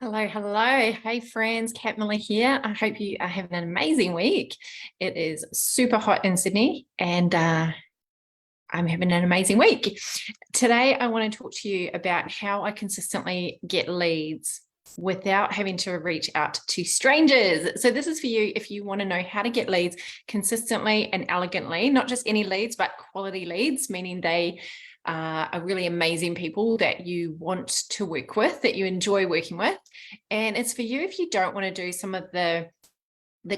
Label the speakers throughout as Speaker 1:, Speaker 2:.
Speaker 1: Hello, hello. Hey friends, 𝗵𝗲𝗧 here. I hope you are having an amazing week. It is super hot in Sydney and I'm having an amazing week. Today, I want to talk to you about how I consistently get leads without having to reach out to strangers. So this is for you if you want to know how to get leads consistently and elegantly, not just any leads, but quality leads, meaning they are really amazing people that you want to work with, that you enjoy working with. And it's for you if you don't want to do some of the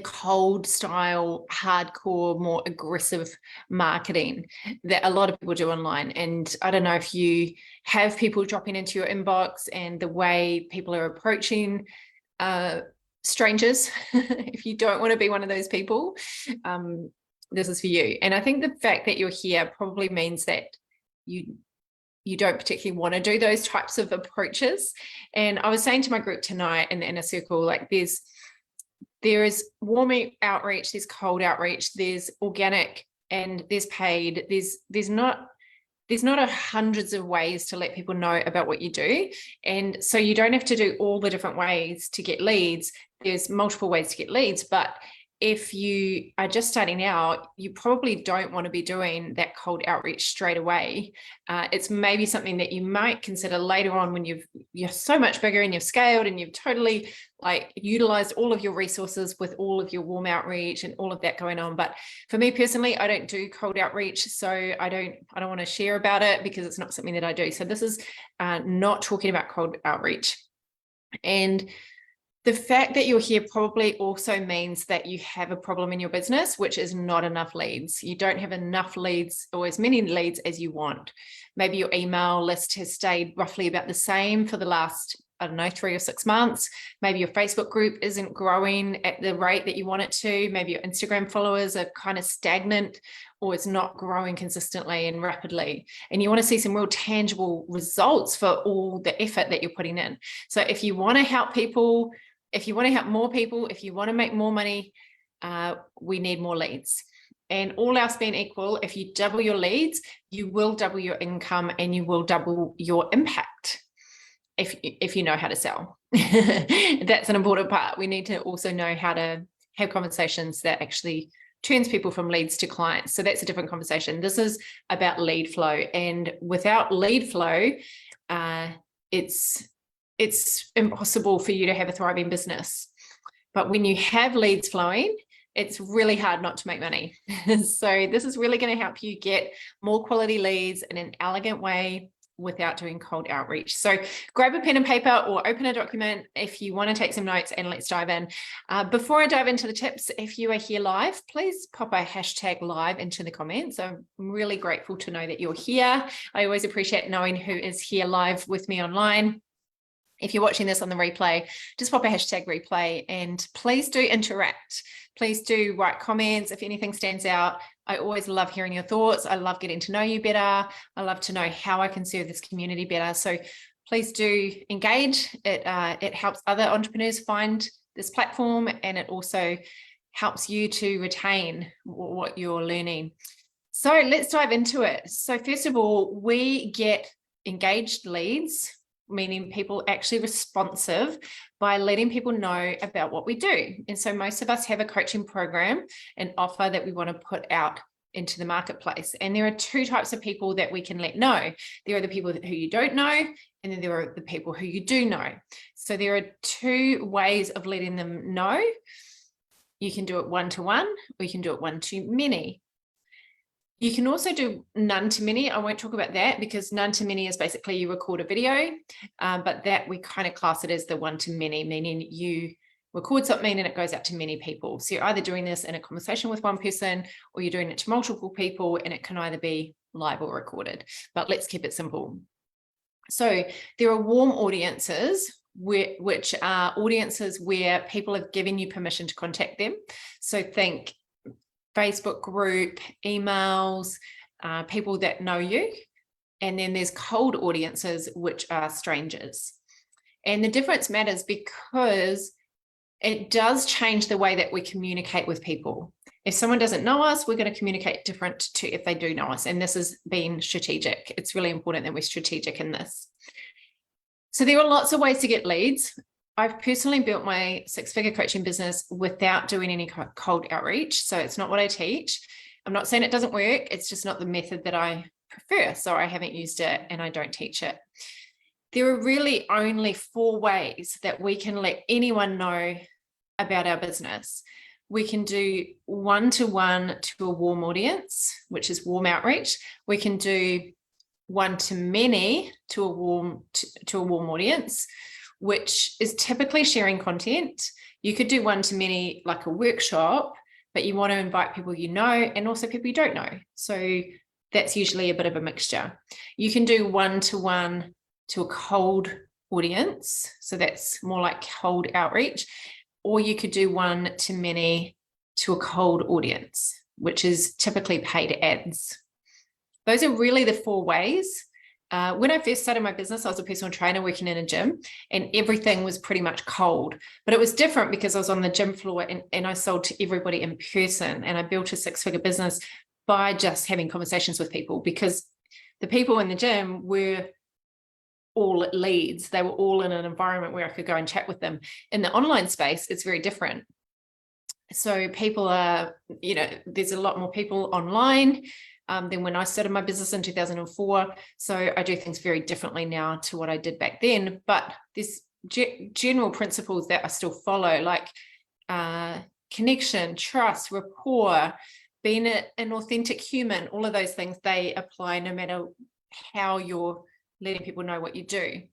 Speaker 1: cold style, hardcore, more aggressive marketing that a lot of people do online. And I don't know if you have people dropping into your inbox and the way people are approaching strangers. If you don't want to be one of those people, this is for you. And I think the fact that you're here probably means that you don't particularly want to do those types of approaches. And I was saying to my group tonight in the inner circle, like there is warm outreach, there's cold outreach, there's organic, and there's paid. There's not hundreds of ways to let people know about what you do. And so you don't have to do all the different ways to get leads. There's multiple ways to get leads, but if you are just starting out, you probably don't want to be doing that cold outreach straight away. It's maybe something that you might consider later on when you're so much bigger and you've scaled and you've totally like utilized all of your resources with all of your warm outreach and all of that going on. But for me personally, I don't do cold outreach, so I don't want to share about it because it's not something that I do. So this is not talking about cold outreach. And the fact that you're here probably also means that you have a problem in your business, which is not enough leads. You don't have enough leads or as many leads as you want. Maybe your email list has stayed roughly about the same for the last, 3 or 6 months. Maybe your Facebook group isn't growing at the rate that you want it to. Maybe your Instagram followers are kind of stagnant or it's not growing consistently and rapidly. And you want to see some real tangible results for all the effort that you're putting in. So if you want to help people, if you want to help more people, if you want to make more money, we need more leads. And all else being equal, if you double your leads, you will double your income and you will double your impact if you know how to sell. That's an important part. We need to also know how to have conversations that actually turns people from leads to clients. So that's a different conversation. This is about lead flow. And without lead flow, it's impossible for you to have a thriving business. But when you have leads flowing, it's really hard not to make money. So this is really going to help you get more quality leads in an elegant way without doing cold outreach. So grab a pen and paper or open a document if you want to take some notes, and let's dive in. Before I dive into the tips, if you are here live, please pop a #live into the comments. I'm really grateful to know that you're here. I always appreciate knowing who is here live with me online. If you're watching this on the replay, just pop a #replay and please do interact. Please do write comments if anything stands out. I always love hearing your thoughts. I love getting to know you better. I love to know how I can serve this community better. So please do engage. It helps other entrepreneurs find this platform, and it also helps you to retain what you're learning. So let's dive into it. So first of all, we get engaged leads, meaning people actually responsive, by letting people know about what we do. And so most of us have a coaching program, an offer that we want to put out into the marketplace. And there are 2 types of people that we can let know. There are the people who you don't know, and then there are the people who you do know. So there are 2 ways of letting them know. You can do it one-to-one, or you can do it one-to-many. You can also do none to many. I won't talk about that because none to many is basically you record a video, but that we kind of class it as the one to many, meaning you record something and it goes out to many people. So you're either doing this in a conversation with one person or you're doing it to multiple people, and it can either be live or recorded, but let's keep it simple. So there are warm audiences, which are audiences where people have given you permission to contact them. So think Facebook group, emails, people that know you. And then there's cold audiences, which are strangers. And the difference matters because it does change the way that we communicate with people. If someone doesn't know us, we're going to communicate different to if they do know us. And this is being strategic. It's really important that we're strategic in this. So there are lots of ways to get leads. I've personally built my six-figure coaching business without doing any cold outreach. So it's not what I teach. I'm not saying it doesn't work. It's just not the method that I prefer. So I haven't used it and I don't teach it. There are really only 4 ways that we can let anyone know about our business. We can do one-to-one to a warm audience, which is warm outreach. We can do one-to-many to a warm audience, which is typically sharing content. You could do one-to-many like a workshop, but you want to invite people you know and also people you don't know. So that's usually a bit of a mixture. You can do one-to-one to a cold audience. So that's more like cold outreach. Or you could do one-to-many to a cold audience, which is typically paid ads. Those are really the 4 ways. When I first started my business, I was a personal trainer working in a gym and everything was pretty much cold, but it was different because I was on the gym floor and I sold to everybody in person, and I built a 6-figure business by just having conversations with people, because the people in the gym were all leads. They were all in an environment where I could go and chat with them. In the online space, it's very different. So people are, there's a lot more people online than when I started my business in 2004. So I do things very differently now to what I did back then. But there's general principles that I still follow, like connection, trust, rapport, being an authentic human. All of those things, they apply no matter how you're letting people know what you do.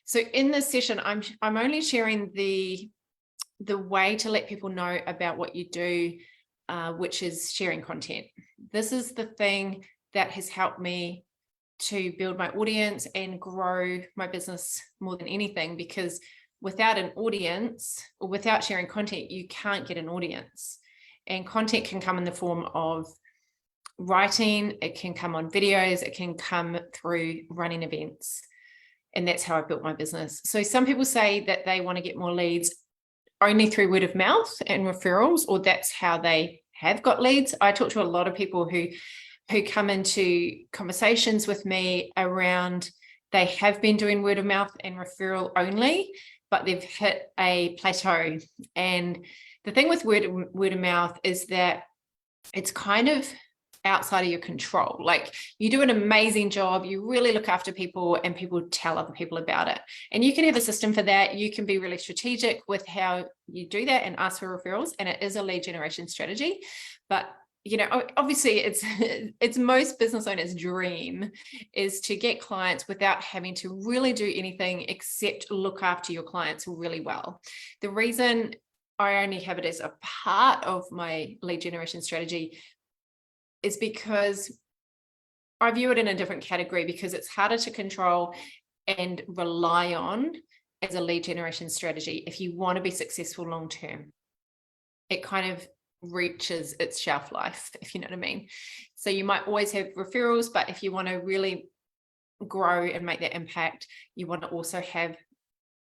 Speaker 1: So in this session, I'm only sharing the way to let people know about what you do, which is sharing content. This is the thing that has helped me to build my audience and grow my business more than anything, because without an audience or without sharing content, you can't get an audience. And content can come in the form of writing, it can come on videos, it can come through running events. And that's how I built my business. So some people say that they want to get more leads only through word of mouth and referrals, or that's how they have got leads. I talk to a lot of people who come into conversations with me around, they have been doing word of mouth and referral only, but they've hit a plateau. And the thing with word of mouth is that it's kind of outside of your control. Like, you do an amazing job, you really look after people, and people tell other people about it. And you can have a system for that. You can be really strategic with how you do that and ask for referrals, and it is a lead generation strategy. But obviously it's most business owners' dream is to get clients without having to really do anything except look after your clients really well. The reason I only have it as a part of my lead generation strategy is because I view it in a different category, because it's harder to control and rely on as a lead generation strategy if you want to be successful long term. It kind of reaches its shelf life, if you know what I mean. So you might always have referrals, but if you want to really grow and make that impact, you want to also have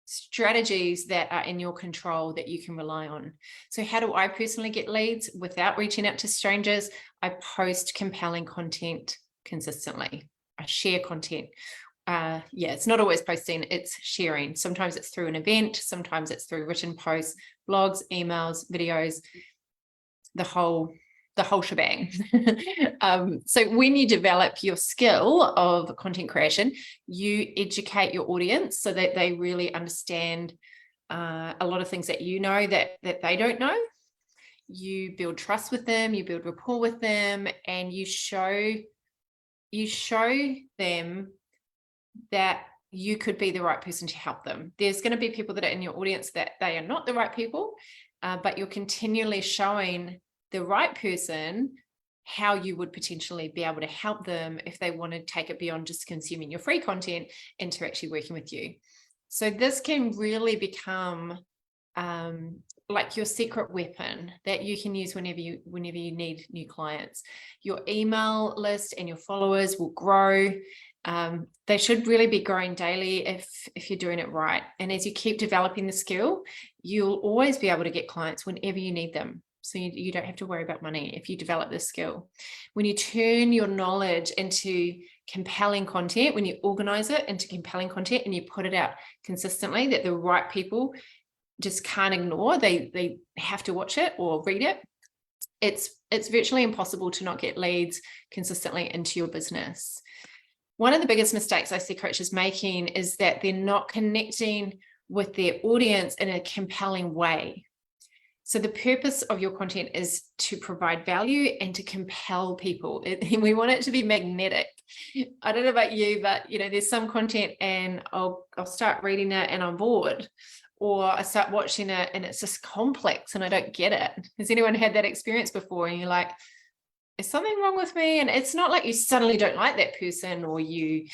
Speaker 1: strategies that are in your control that you can rely on. So how do I personally get leads without reaching out to strangers? I post compelling content consistently. I share content. It's not always posting, it's sharing. Sometimes it's through an event, sometimes it's through written posts, blogs, emails, videos, the whole shebang. So when you develop your skill of content creation, you educate your audience so that they really understand a lot of things that you know that they don't know. You build trust with them, you build rapport with them, and you show them that you could be the right person to help them. There's going to be people that are in your audience that they are not the right people, but you're continually showing the right person how you would potentially be able to help them if they want to take it beyond just consuming your free content into actually working with you. So this can really become like your secret weapon that you can use whenever you need new clients. Your email list and your followers will grow. They should really be growing daily if you're doing it right. And as you keep developing the skill, you'll always be able to get clients whenever you need them. So you don't have to worry about money if you develop this skill. When you turn your knowledge into compelling content, when you organize it into compelling content and you put it out consistently that the right people just can't ignore, they have to watch it or read it, it's virtually impossible to not get leads consistently into your business. One of the biggest mistakes I see coaches making is that they're not connecting with their audience in a compelling way. So the purpose of your content is to provide value and to compel people. We want it to be magnetic. I don't know about you, but there's some content and I'll start reading it and I'm bored, or I start watching it and it's just complex and I don't get it. Has anyone had that experience before? And you're like, is something wrong with me? And it's not like you suddenly don't like that person or you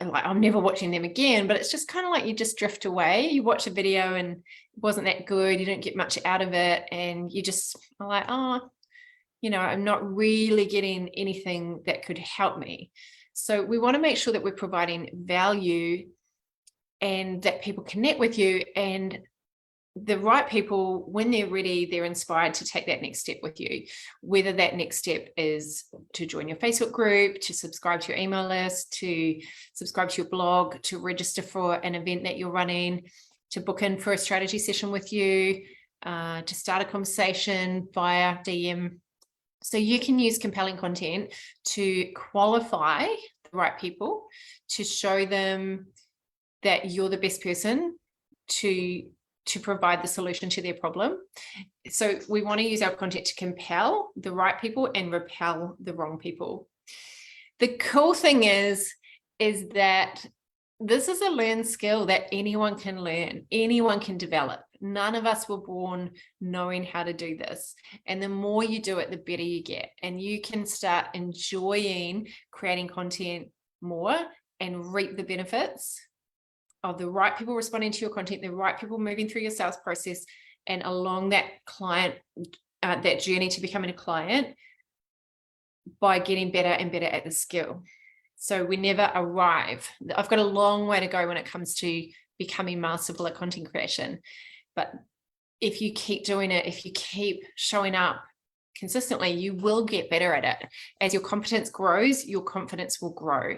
Speaker 1: are like, I'm never watching them again, but it's just kind of like you just drift away. You watch a video and it wasn't that good. You don't get much out of it. And you just are like, oh, I'm not really getting anything that could help me. So we want to make sure that we're providing value and that people connect with you, and the right people, when they're ready, they're inspired to take that next step with you, whether that next step is to join your Facebook group, to subscribe to your email list, to subscribe to your blog, to register for an event that you're running, to book in for a strategy session with you, to start a conversation via DM. So you can use compelling content to qualify the right people, to show them that you're the best person to provide the solution to their problem. So we want to use our content to compel the right people and repel the wrong people. The cool thing is that this is a learned skill that anyone can learn, anyone can develop. None of us were born knowing how to do this. And the more you do it, the better you get. And you can start enjoying creating content more and reap the benefits of the right people responding to your content, the right people moving through your sales process, and along that client, that journey to becoming a client, by getting better and better at the skill. So we never arrive. I've got a long way to go when it comes to becoming masterful at content creation. But if you keep doing it, if you keep showing up consistently, you will get better at it. As your competence grows, your confidence will grow.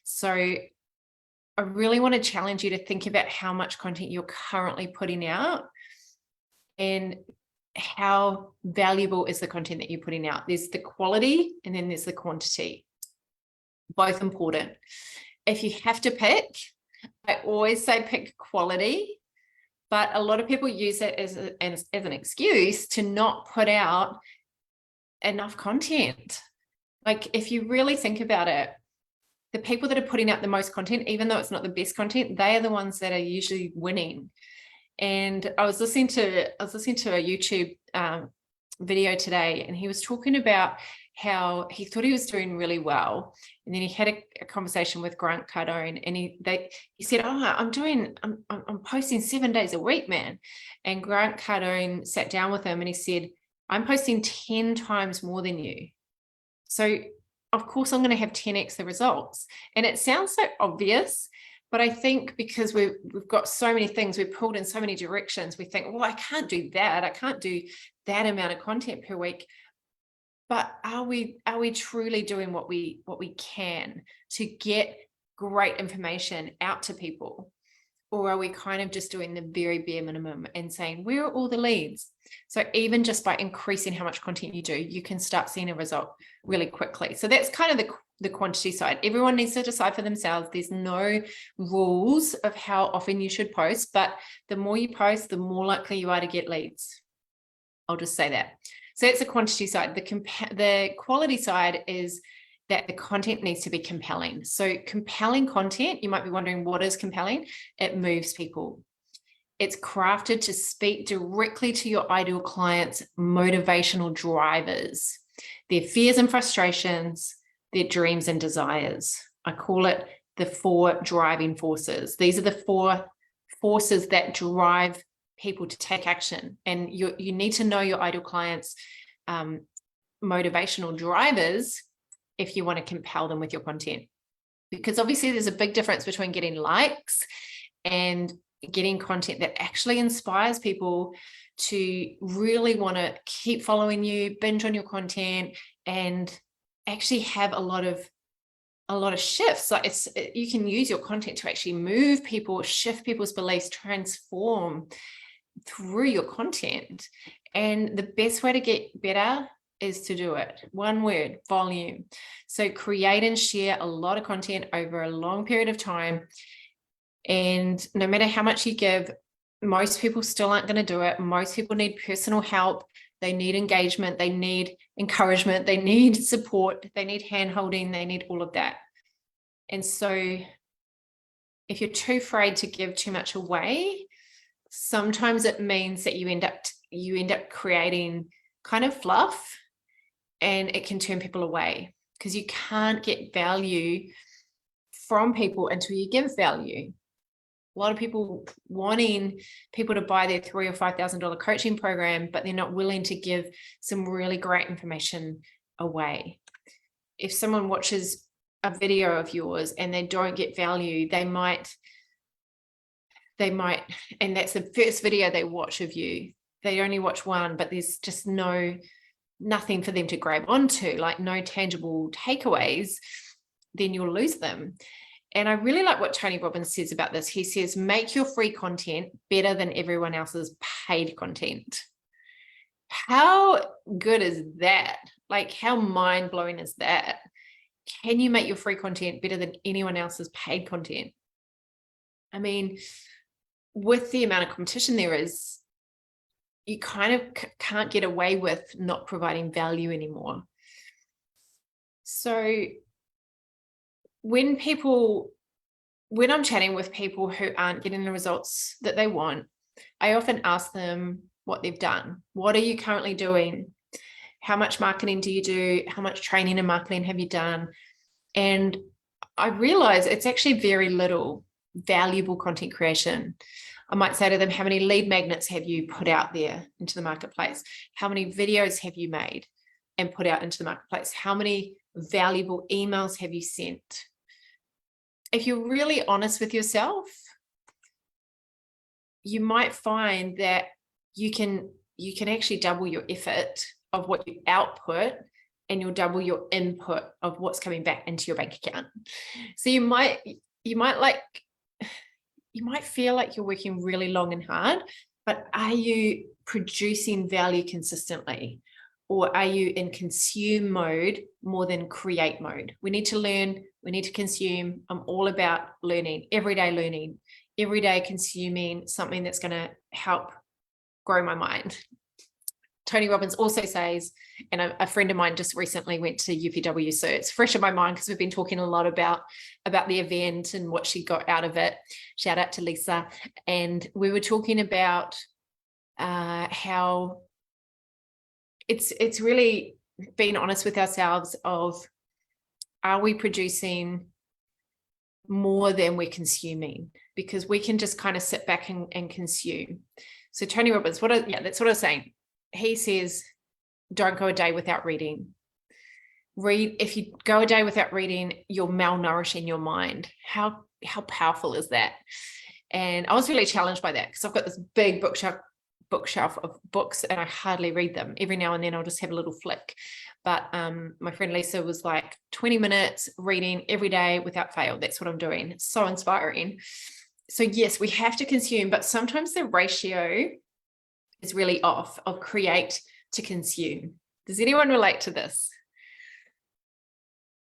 Speaker 1: So I really want to challenge you to think about how much content you're currently putting out and how valuable is the content that you're putting out. There's the quality and then there's the quantity, both important. If you have to pick, I always say pick quality, but a lot of people use it as an excuse to not put out enough content. Like, if you really think about it, the people that are putting out the most content, even though it's not the best content, they are the ones that are usually winning. And I was listening to a YouTube video today, and he was talking about how he thought he was doing really well. And then he had a conversation with Grant Cardone, and he said, I'm posting 7 days a week, man. And Grant Cardone sat down with him and he said, I'm posting 10 times more than you. So of course I'm going to have 10x the results. And it sounds so obvious, but I think because we've got so many things, we're pulled in so many directions, we think, well, I can't do that. I can't do that amount of content per week. But are we truly doing what we can to get great information out to people? Or are we kind of just doing the very bare minimum and saying, where are all the leads? So even just by increasing how much content you do, you can start seeing a result really quickly. So that's kind of the quantity side. Everyone needs to decide for themselves. There's no rules of how often you should post, but the more you post, the more likely you are to get leads. I'll just say that. So that's the quantity side. The quality side is that the content needs to be compelling. So compelling content, you might be wondering, what is compelling? It moves people. It's crafted to speak directly to your ideal clients' motivational drivers, their fears and frustrations, their dreams and desires. I call it the 4 driving forces. These are the 4 forces that drive people to take action. And you need to know your ideal clients' motivational drivers if you want to compel them with your content. Because obviously there's a big difference between getting likes and getting content that actually inspires people to really want to keep following you, binge on your content, and actually have a lot of shifts. Like you can use your content to actually move people, shift people's beliefs, transform through your content. And the best way to get better is to do it. One word: volume. So create and share a lot of content over a long period of time. And no matter how much you give, most people still aren't going to do it. Most people need personal help. They need engagement. They need encouragement. They need support. They need hand-holding. They need all of that. And so if you're too afraid to give too much away, sometimes it means that you end up creating kind of fluff, and it can turn people away, because you can't get value from people until you give value. A lot of people wanting people to buy their $3,000 or $5,000 coaching program, but they're not willing to give some really great information away. If someone watches a video of yours and they don't get value, they might, and that's the first video they watch of you. They only watch one, but there's just nothing for them to grab onto, like no tangible takeaways, then you'll lose them. And I really like what Tony Robbins says about this. He says, make your free content better than everyone else's paid content. How good is that? Like, how mind-blowing is that? Can you make your free content better than anyone else's paid content? I mean, with the amount of competition there is, you kind of can't get away with not providing value anymore. So when I'm chatting with people who aren't getting the results that they want, I often ask them what they've done. What are you currently doing? How much marketing do you do? How much training and marketing have you done? And I realize it's actually very little valuable content creation. I might say to them, how many lead magnets have you put out there into the marketplace? How many videos have you made and put out into the marketplace? How many valuable emails have you sent? If you're really honest with yourself, you might find that you can actually double your effort of what you output, and you'll double your input of what's coming back into your bank account. So you might feel like you're working really long and hard, but are you producing value consistently? Or are you in consume mode more than create mode? We need to learn, we need to consume. I'm all about learning, every day consuming something that's going to help grow my mind. Tony Robbins also says, and a friend of mine just recently went to UPW, so it's fresh in my mind because we've been talking a lot about the event and what she got out of it. Shout out to Lisa. And we were talking about how it's really being honest with ourselves of, are we producing more than we're consuming? Because we can just kind of sit back and consume. So Tony Robbins, that's what I was saying. He says, don't go a day without reading. If you go a day without reading, you're malnourishing your mind. How powerful is that? And I was really challenged by that, because I've got this big bookshelf of books and I hardly read them. Every now and then I'll just have a little flick. But my friend Lisa was like, 20 minutes reading every day without fail. That's what I'm doing. It's so inspiring. So yes, we have to consume, but sometimes the ratio is really off of create to consume. Does anyone relate to this?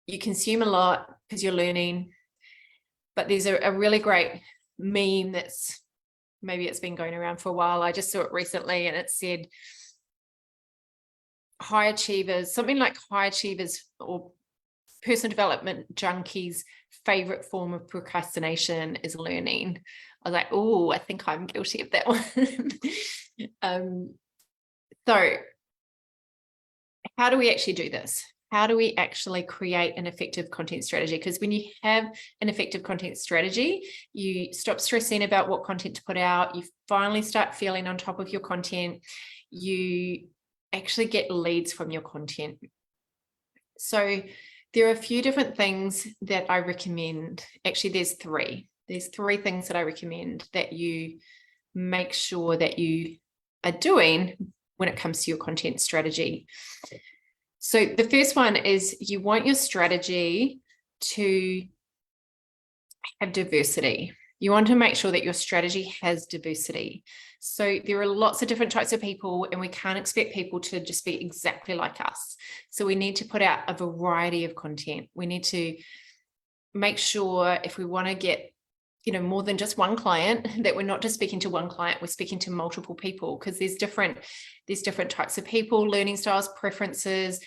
Speaker 1: You consume a lot because you're learning, but there's a really great meme that's, maybe it's been going around for a while. I just saw it recently, and it said high achievers, something like high achievers or personal development junkies' favorite form of procrastination is learning. I was like, oh, I think I'm guilty of that one. So how do we actually do this? How do we actually create an effective content strategy? Because when you have an effective content strategy, you stop stressing about what content to put out. You finally start feeling on top of your content. You actually get leads from your content. So there are a few different things that I recommend. Actually, there's three. There's three things that I recommend that you make sure that you are doing when it comes to your content strategy. So the first one is you want your strategy to have diversity. You want to make sure that your strategy has diversity. So there are lots of different types of people, and we can't expect people to just be exactly like us. So we need to put out a variety of content. We need to make sure, if we want to get, you know, more than just one client, that we're not just speaking to one client, we're speaking to multiple people, because there's different types of people, learning styles, preferences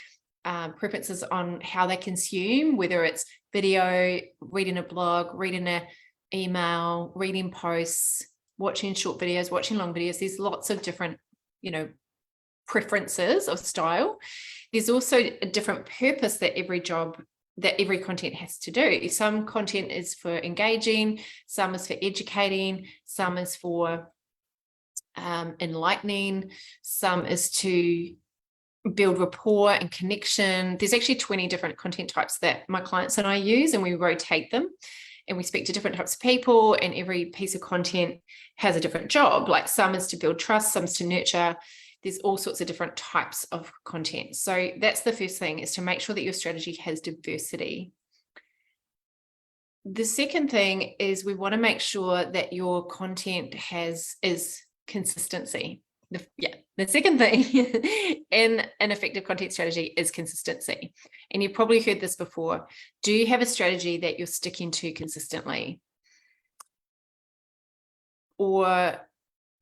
Speaker 1: on how they consume, whether it's video, reading a blog, reading an email, reading posts, watching short videos, watching long videos. There's lots of different, you know, preferences of style. There's also a different purpose that every content has to do. Some content is for engaging, some is for educating, some is for enlightening, some is to build rapport and connection. There's actually 20 different content types that my clients and I use, and we rotate them, and we speak to different types of people, and every piece of content has a different job. Like some is to build trust, some is to nurture. There's all sorts of different types of content. So that's the first thing, is to make sure that your strategy has diversity. The second thing is we want to make sure that your content is consistency. The second thing in an effective content strategy is consistency. And you've probably heard this before. Do you have a strategy that you're sticking to consistently? Or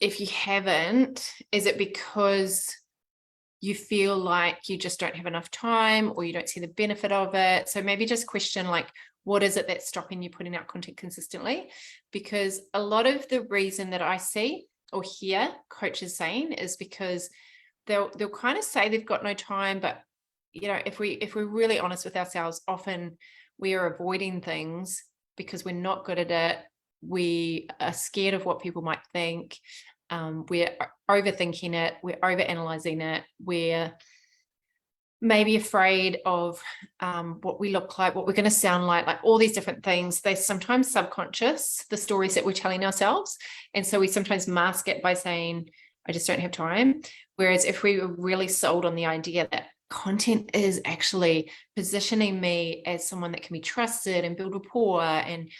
Speaker 1: if you haven't, is it because you feel like you just don't have enough time, or you don't see the benefit of it? So maybe just question, like, what is it that's stopping you putting out content consistently? Because a lot of the reason that I see or hear coaches saying is because they'll kind of say they've got no time, but you know, if we're really honest with ourselves, often we are avoiding things because we're not good at it. We are scared of what people might think. We're overthinking it. We're overanalyzing it. We're maybe afraid of what we look like, what we're going to sound like all these different things. They're sometimes subconscious, the stories that we're telling ourselves. And so we sometimes mask it by saying, I just don't have time. Whereas if we were really sold on the idea that content is actually positioning me as someone that can be trusted and build rapport, and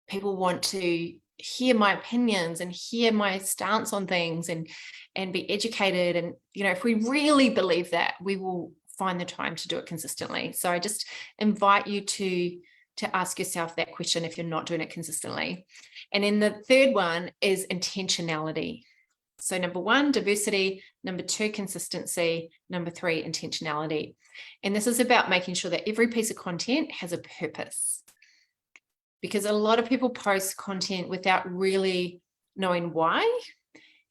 Speaker 1: people want to hear my opinions and hear my stance on things and be educated. And, you know, if we really believe that, we will find the time to do it consistently. So I just invite you to ask yourself that question if you're not doing it consistently. And then the third one is intentionality. So number one, diversity. Number two, consistency. Number three, intentionality. And this is about making sure that every piece of content has a purpose. Because a lot of people post content without really knowing why.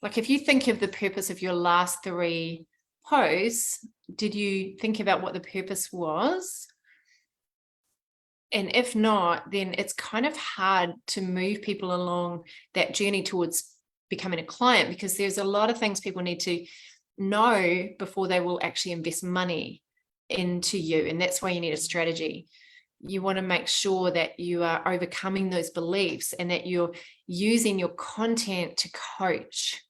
Speaker 1: Like if you think of the purpose of your last 3 posts, did you think about what the purpose was? And if not, then it's kind of hard to move people along that journey towards becoming a client, because there's a lot of things people need to know before they will actually invest money into you. And that's why you need a strategy. You want to make sure that you are overcoming those beliefs and that you're using your content to coach.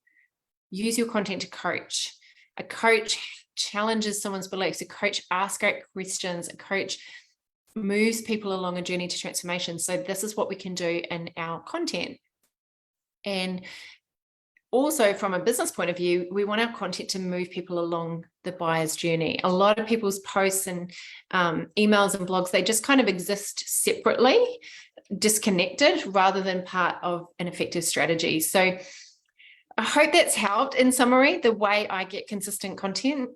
Speaker 1: Use your content to coach. A coach challenges someone's beliefs. A coach asks great questions. A coach moves people along a journey to transformation. So this is what we can do in our content. And also from a business point of view, we want our content to move people along the buyer's journey. A lot of people's posts and emails and blogs, they just kind of exist separately, disconnected, rather than part of an effective strategy. So I hope that's helped. In summary, the way I get consistent content,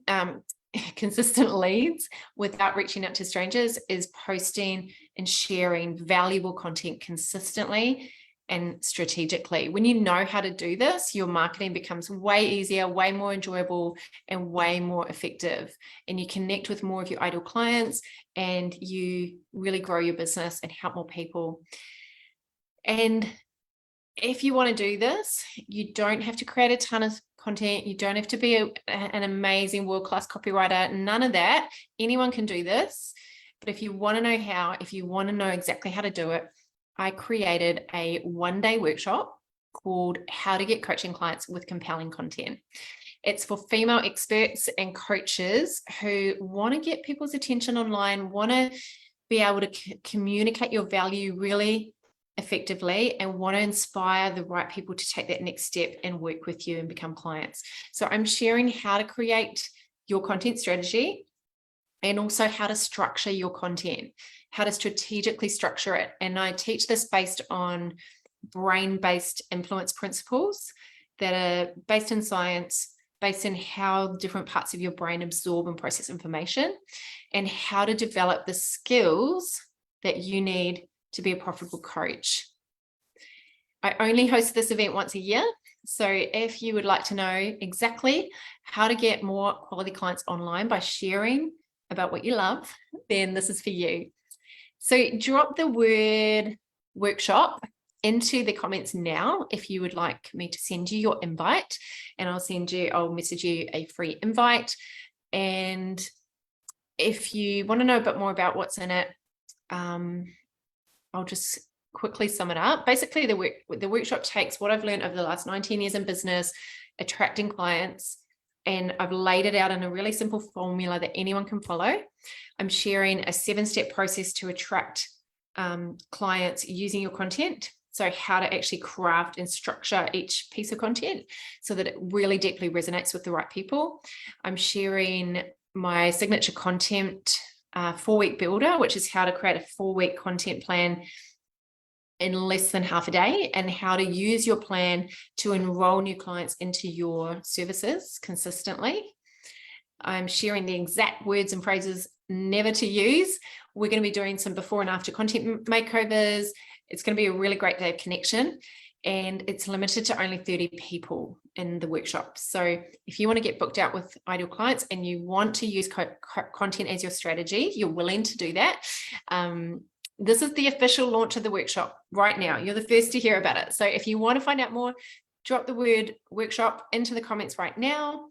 Speaker 1: consistent leads without reaching out to strangers is posting and sharing valuable content consistently and strategically. When you know how to do this, your marketing becomes way easier, way more enjoyable, and way more effective. And you connect with more of your ideal clients, and you really grow your business and help more people. And if you want to do this, you don't have to create a ton of content. You don't have to be an amazing world-class copywriter. None of that. Anyone can do this. But if you want to know how, if you want to know exactly how to do it, I created a 1-day workshop called How to Get Coaching Clients with Compelling Content. It's for female experts and coaches who want to get people's attention online, want to be able to communicate your value really effectively, and want to inspire the right people to take that next step and work with you and become clients. So I'm sharing how to create your content strategy, and also how to structure your content, how to strategically structure it. And I teach this based on brain-based influence principles that are based in science, based in how different parts of your brain absorb and process information, and how to develop the skills that you need to be a profitable coach. I only host this event once a year. So if you would like to know exactly how to get more quality clients online by sharing about what you love, then this is for you. So drop the word workshop into the comments now if you would like me to send you your invite, and I'll message you a free invite. And if you want to know a bit more about what's in it, I'll just quickly sum it up. Basically, the workshop takes what I've learned over the last 19 years in business, attracting clients, and I've laid it out in a really simple formula that anyone can follow. I'm sharing a 7-step process to attract clients using your content. So how to actually craft and structure each piece of content so that it really deeply resonates with the right people. I'm sharing my signature content 4-week builder, which is how to create a 4-week content plan in less than half a day, and how to use your plan to enroll new clients into your services consistently. I'm sharing the exact words and phrases never to use. We're going to be doing some before and after content makeovers. It's going to be a really great day of connection, and it's limited to only 30 people in the workshop. So if you want to get booked out with ideal clients and you want to use content as your strategy, you're willing to do that, this is the official launch of the workshop right now. You're the first to hear about it. So if you want to find out more, drop the word workshop into the comments right now,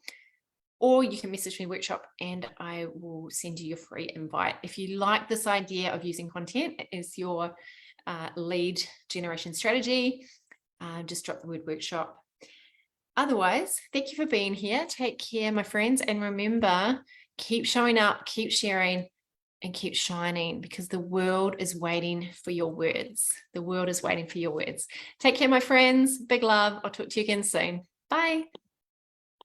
Speaker 1: or you can message me workshop and I will send you your free invite. If you like this idea of using content as your lead generation strategy, just drop the word workshop. Otherwise, thank you for being here. Take care, my friends. And remember, keep showing up, keep sharing, and keep shining, because the world is waiting for your words. The world is waiting for your words. Take care, my friends. Big love. I'll talk to you again soon. Bye.